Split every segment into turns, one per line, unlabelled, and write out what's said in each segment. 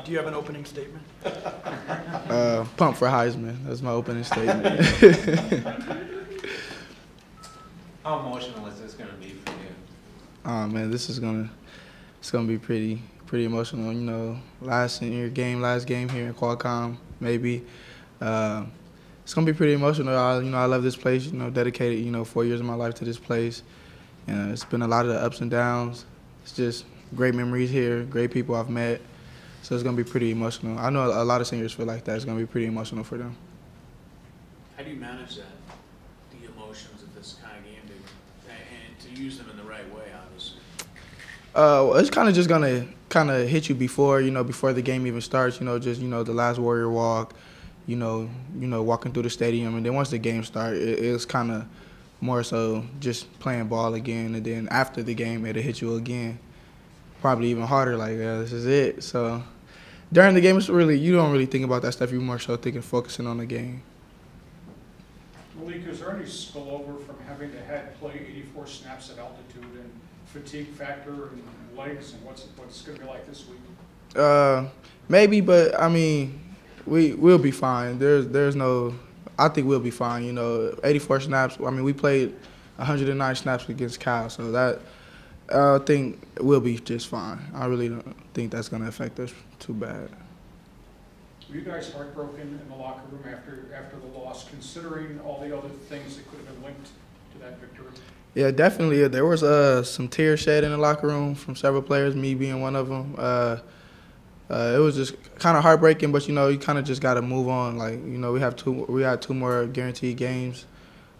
Do you have an opening statement?
Pump for Heisman. That's my opening statement.
How emotional is this going to be for you?
Oh man, it's gonna be pretty emotional. You know, last game here in Qualcomm, maybe. It's gonna be pretty emotional. I love this place. You know, dedicated 4 years of my life to this place. And it's been a lot of the ups and downs. It's just great memories here, great people I've met. So it's gonna be pretty emotional. I know a lot of seniors feel like that. It's gonna be pretty emotional for them.
How do you manage that, the emotions of this kind of game, and to use them in the right way, obviously?
It's kind of just gonna hit you before the game even starts. The last Warrior walk. Walking through the stadium, and then once the game starts, it's kind of more so just playing ball again, and then after the game, it'll hit you again, probably even harder. Like, yeah, this is it. So during the game, you don't really think about that stuff. You're more so focusing on the game.
Malik, is there any spillover from having to play 84 snaps at altitude and fatigue factor and legs, and what's it going to be like this week?
Maybe, but I mean, we'll be fine. I think we'll be fine. 84 snaps. I mean, we played 109 snaps against Cal, so that I think we'll be just fine. I really don't think that's going to affect us too bad.
Were you guys heartbroken in the locker room after the loss, considering all the other things that could have been linked to that victory?
Yeah, definitely. There was some tears shed in the locker room from several players, me being one of them. It was just kind of heartbreaking, but you kind of just got to move on. Like, we had two more guaranteed games.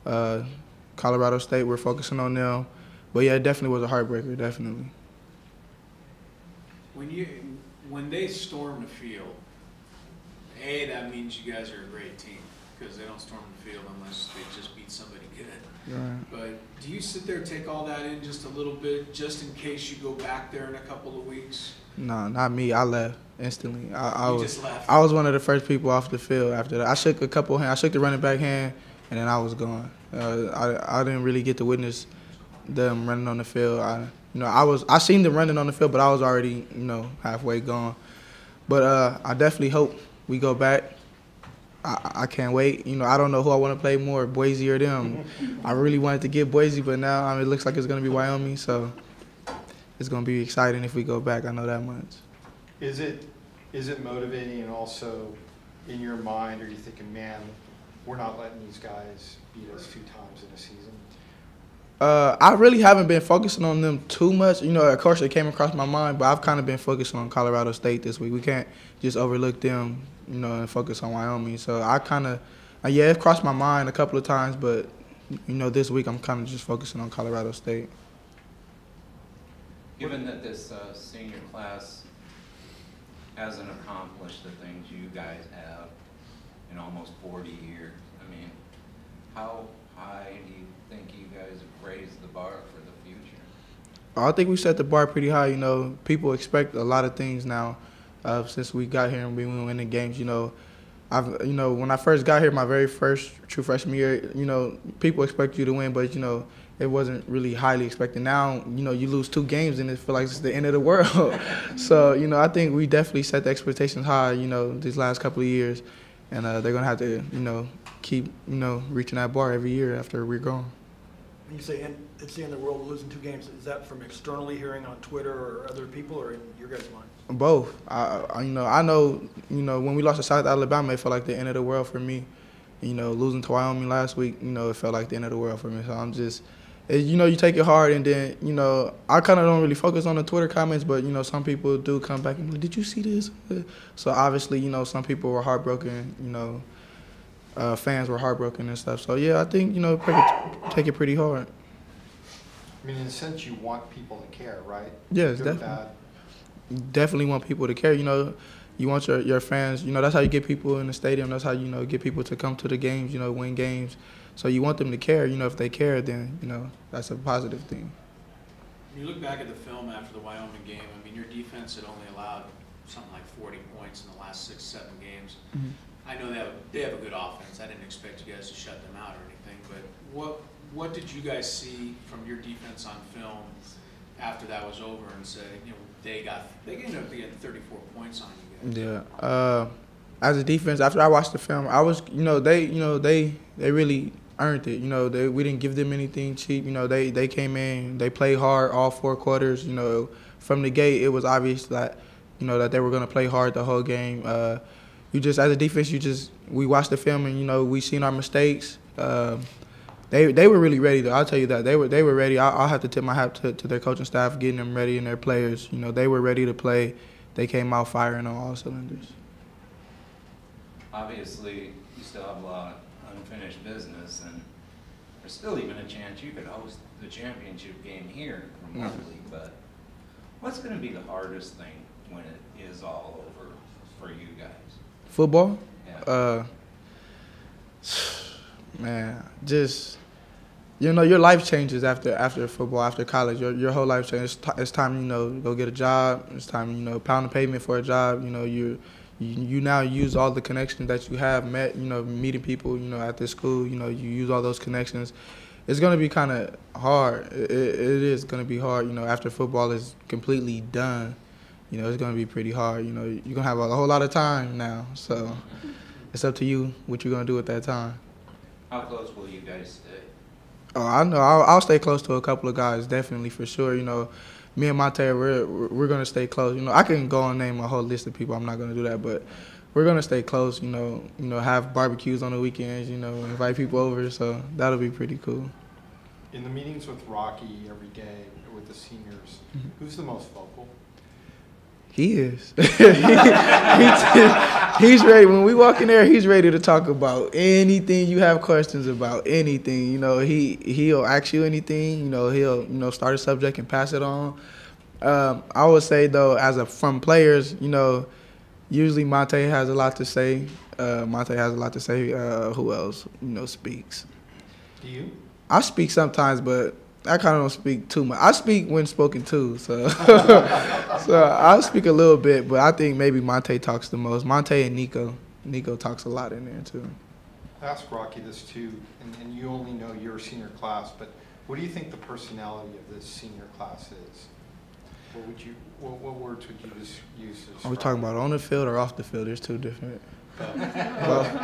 Colorado State, we're focusing on them. But yeah, it definitely was a heartbreaker, definitely.
When they storm the field, that means you guys are a great team, because they don't storm the field unless they just beat somebody good.
Right.
But do you sit there, take all that in just a little bit, just in case you go back there in a couple of weeks?
No, not me. I left instantly.
Just left?
I was one of the first people off the field after that. I shook a couple hands. I shook the running back hand, and then I was gone. I didn't really get to witness them running on the field. I seen them running on the field, but I was already halfway gone. But I definitely hope we go back. I can't wait. I don't know who I want to play more, Boise or them. I really wanted to get Boise, but now it looks like it's going to be Wyoming, so it's going to be exciting if we go back. I know that much.
Is it motivating, and also in your mind, are you thinking, man, we're not letting these guys beat us 2 times in a season?
I really haven't been focusing on them too much. Of course, it came across my mind, but I've kind of been focusing on Colorado State this week. We can't just overlook them, and focus on Wyoming. So I kind of, it crossed my mind a couple of times, but, this week I'm kind of just focusing on Colorado State.
Given that this senior class hasn't accomplished the things you guys have in almost 40 years, I mean, how high do you think you guys have raised the bar for the future?
I think we set the bar pretty high. People expect a lot of things now since we got here and we were winning games. When I first got here, my very first true freshman year, people expect you to win, but it wasn't really highly expected. Now, you lose 2 games and it feels like it's the end of the world. So, I think we definitely set the expectations high, these last couple of years, and they're gonna have to, keep, reaching that bar every year after we're gone.
When you say it's the end of the world, losing 2 games, is that from externally hearing on Twitter or other people, or in your guys' mind?
Both. I know, when we lost to South Alabama, it felt like the end of the world for me. Losing to Wyoming last week, it felt like the end of the world for me. So I'm just, you take it hard, and then, I kind of don't really focus on the Twitter comments, but, some people do come back and be like, did you see this? So obviously, some people were heartbroken, fans were heartbroken and stuff. So, yeah, I think, take it pretty hard.
I mean, in a sense, you want people to care, right?
Yes,
Good or
definitely.
bad.
Definitely want people to care. You want your fans, that's how you get people in the stadium. That's how, get people to come to the games, win games. So you want them to care. If they care, then, that's a positive thing.
When you look back at the film after the Wyoming game, I mean, your defense had only allowed something like 40 points in the last 6-7 games.
Mm-hmm.
I know they have a good offense. I didn't expect you guys to shut them out or anything, but what did you guys see from your defense on film after that was over and said, they ended up getting 34 points on you guys.
Yeah. As a defense, after I watched the film, I was, they really earned it. We didn't give them anything cheap. They came in, they played hard all 4 quarters. From the gate, it was obvious that, that they were going to play hard the whole game. As a defense, we watched the film and, we seen our mistakes. They were really ready, though. I'll tell you that. They were ready. I'll have to tip my hat to their coaching staff, getting them ready, and their players. They were ready to play. They came out firing on all cylinders.
Obviously, you still have a lot of unfinished business, and there's still even a chance you could host the championship game here from Malik. But what's going to be the hardest thing when it is all over for you guys?
Football?
Yeah.
Man, just your life changes after football, after college. Your whole life changes. It's time go get a job. It's time pound the pavement for a job. You now use all the connections that you have met. Meeting people at this school. You use all those connections. It's gonna be kind of hard. It is gonna be hard. After football is completely done. It's gonna be pretty hard. You're gonna have a whole lot of time now. So it's up to you what you're gonna do at that time.
How close will you guys stay?
Oh, I know. I'll stay close to a couple of guys, definitely, for sure. Me and Monte, we're going to stay close. I can go and name a whole list of people. I'm not going to do that, but we're going to stay close, have barbecues on the weekends, invite people over, so that'll be pretty cool.
In the meetings with Rocky every day, with the seniors, who's the most vocal?
He is. He's ready. When we walk in there, he's ready to talk about anything you have questions about, anything. He'll ask you anything. He'll start a subject and pass it on. I would say, though, from players, usually Monte has a lot to say. Who else, speaks?
Do you?
I speak sometimes, but I kind of don't speak too much. I speak when spoken to, so so I'll speak a little bit, but I think maybe Monte talks the most. Monte and Nico. Nico talks a lot in there, too.
I asked Rocky this, too, and you only know your senior class, but what do you think the personality of this senior class is? What words would you just use to describe?
Are we talking about on the field or off the field? There's two different.
Both.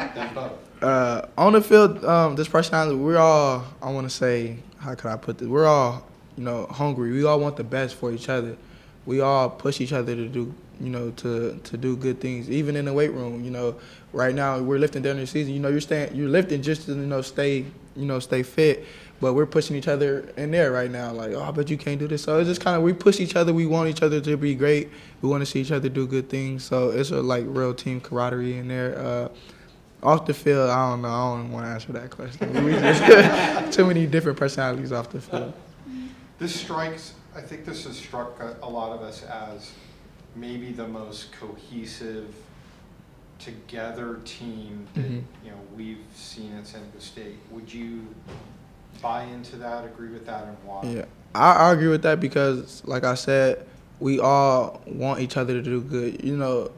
On the field, this personality, we're all, I want to say, how could I put this? We're all, hungry. We all want the best for each other. We all push each other to do, to do good things. Even in the weight room, right now we're lifting during the season. You're lifting just to, stay fit. But we're pushing each other in there right now. Like, oh, I bet you can't do this. So it's just kind of, we push each other. We want each other to be great. We want to see each other do good things. So it's a real team camaraderie in there. Off the field, I don't know. I don't want to answer that question. We just too many different personalities off the field.
I think this has struck a lot of us as maybe the most cohesive, together team that we've seen at San Diego State. Would you buy into that, agree with that, and why?
Yeah, I agree with that because, like I said, we all want each other to do good.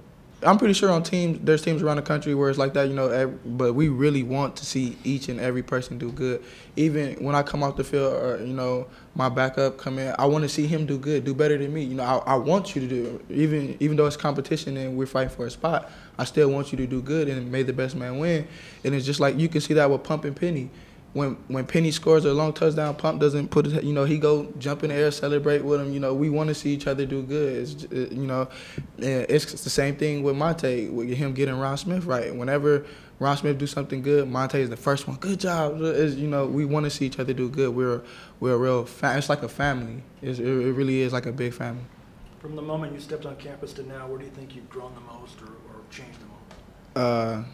I'm pretty sure there's teams around the country where it's like that, but we really want to see each and every person do good. Even when I come off the field or, my backup come in, I want to see him do good, do better than me. I want you to do it. Even though it's competition and we're fighting for a spot, I still want you to do good and may the best man win. And it's just like you can see that with Pump and Penny. When Penny scores a long touchdown, Pump doesn't put it, he go jump in the air, celebrate with him. We want to see each other do good. It's the same thing with Monte, with him getting Ron Smith right. Whenever Ron Smith do something good, Monte is the first one. Good job. We want to see each other do good. We're a real it's like a family. It really is like a big family.
From the moment you stepped on campus to now, where do you think you've grown the most or changed the most?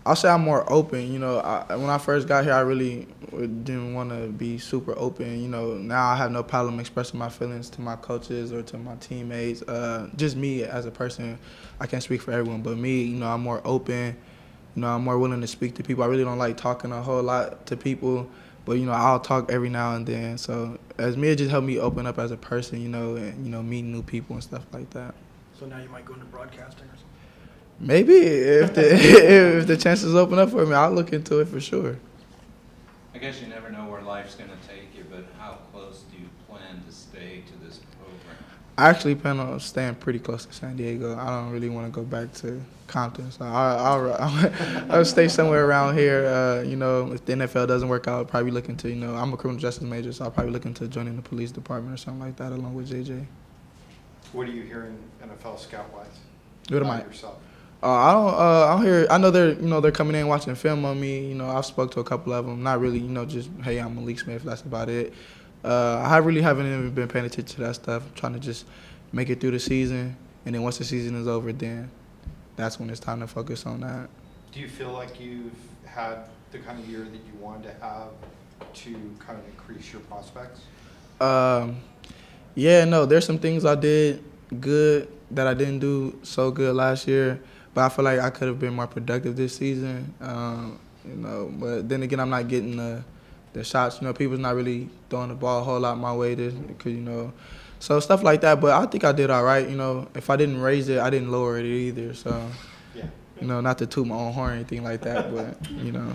I'll say I'm more open. When I first got here, I really didn't want to be super open. Now I have no problem expressing my feelings to my coaches or to my teammates. Just me as a person, I can't speak for everyone, but me, I'm more open. I'm more willing to speak to people. I really don't like talking a whole lot to people, but, I'll talk every now and then. So as me, it just helped me open up as a person, and, meeting new people and stuff like that.
So now you might go into broadcasting or something?
Maybe if the chances open up for me, I'll look into it for sure.
I guess you never know where life's going to take you, but how close do you plan to stay to this program?
I actually plan on staying pretty close to San Diego. I don't really want to go back to Compton, so I'll stay somewhere around here. You know, if the NFL doesn't work out, I'll probably look into, you know, I'm a criminal justice major, so I'll probably look into joining the police department or something like that along with JJ.
What are you hearing NFL scout-wise?
What am
About
I?
yourself?
I don't hear. I know they're coming in watching film on me. You know, I've spoke to a couple of them. Not really, you know, just hey, I'm Malik Smith. That's about it. I really haven't even been paying attention to that stuff. I'm trying to just make it through the season, and then once the season is over, then that's when it's time to focus on that.
Do you feel like you've had the kind of year that you wanted to have to kind of increase your prospects?
Yeah, no, there's some things I did good that I didn't do so good last year, but I feel like I could have been more productive this season. You know, but then again, I'm not getting the shots. You know, people's not really throwing the ball a whole lot my way, because, you know, so stuff like that. But I think I did all right. You know, if I didn't raise it, I didn't lower it either. So,
Yeah.
you know, not to toot my own horn or anything like that, but, you know.